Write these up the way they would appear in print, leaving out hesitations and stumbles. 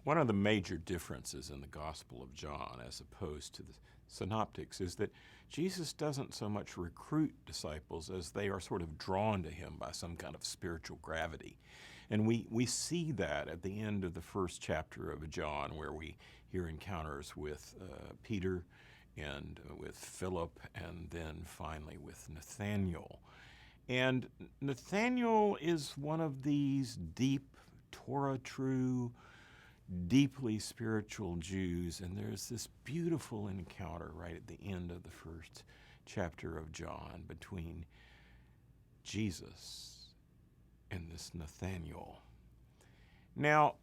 One of the major differences in the Gospel of John as opposed to the synoptics is that Jesus doesn't so much recruit disciples as they are sort of drawn to him by some kind of spiritual gravity. And we see that at the end of the first chapter of John, where we hear encounters with Peter and with Philip, and then finally with Nathanael. And Nathanael is one of these deep Torah true, deeply spiritual Jews, and there's this beautiful encounter right at the end of the first chapter of John between Jesus and this Nathanael. Now,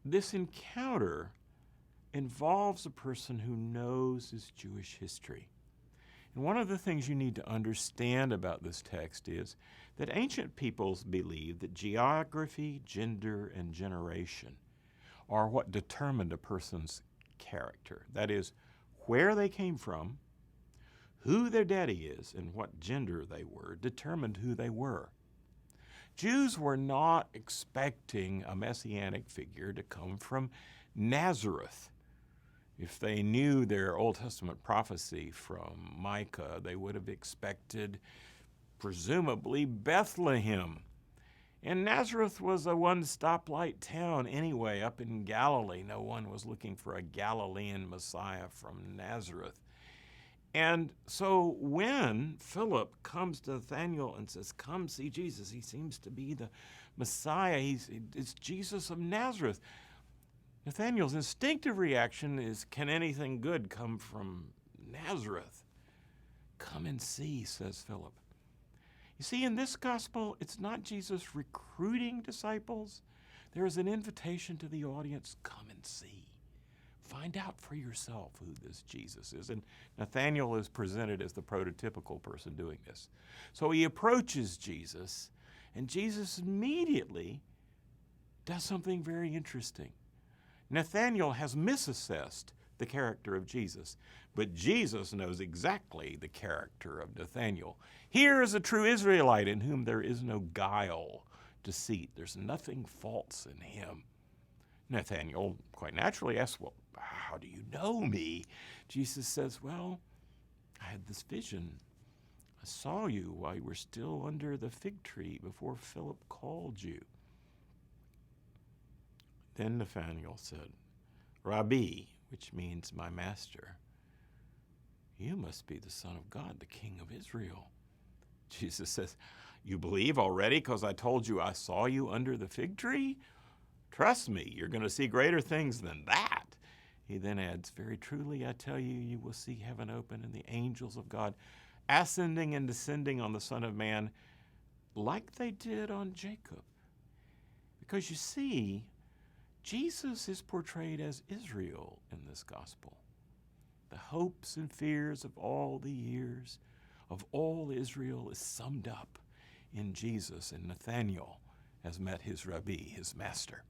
this encounter involves a person who knows his Jewish history. And one of the things you need to understand about this text is that ancient peoples believed that geography, gender, and generation are what determined a person's character. That is, where they came from, who their daddy is, and what gender they were determined who they were. Jews were not expecting a messianic figure to come from Nazareth. If they knew their Old Testament prophecy from Micah, they would have expected, presumably, Bethlehem. And Nazareth was a one-stoplight town anyway, up in Galilee. No one was looking for a Galilean Messiah from Nazareth. And so when Philip comes to Nathanael and says, "Come see Jesus, he seems to be the Messiah, it's Jesus of Nazareth," Nathanael's instinctive reaction is, can anything good come from Nazareth? "Come and see," says Philip. You see, in this gospel, it's not Jesus recruiting disciples. There is an invitation to the audience, come and see. Find out for yourself who this Jesus is. And Nathanael is presented as the prototypical person doing this. So he approaches Jesus, and Jesus immediately does something very interesting. Nathanael has misassessed the character of Jesus, but Jesus knows exactly the character of Nathanael. Here is a true Israelite in whom there is no guile, deceit. There's nothing false in him. Nathanael quite naturally asks, "Well, how do you know me?" Jesus says, "Well, I had this vision. I saw you while you were still under the fig tree before Philip called you." Then Nathanael said, "Rabbi," which means my master, "you must be the Son of God, the King of Israel." Jesus says, "You believe already because I told you I saw you under the fig tree? Trust me, you're going to see greater things than that." He then adds, "Very truly, I tell you, you will see heaven open and the angels of God ascending and descending on the Son of Man like they did on Jacob." Because you see, Jesus is portrayed as Israel in this gospel. The hopes and fears of all the years of all Israel is summed up in Jesus, and Nathanael has met his Rabbi, his master.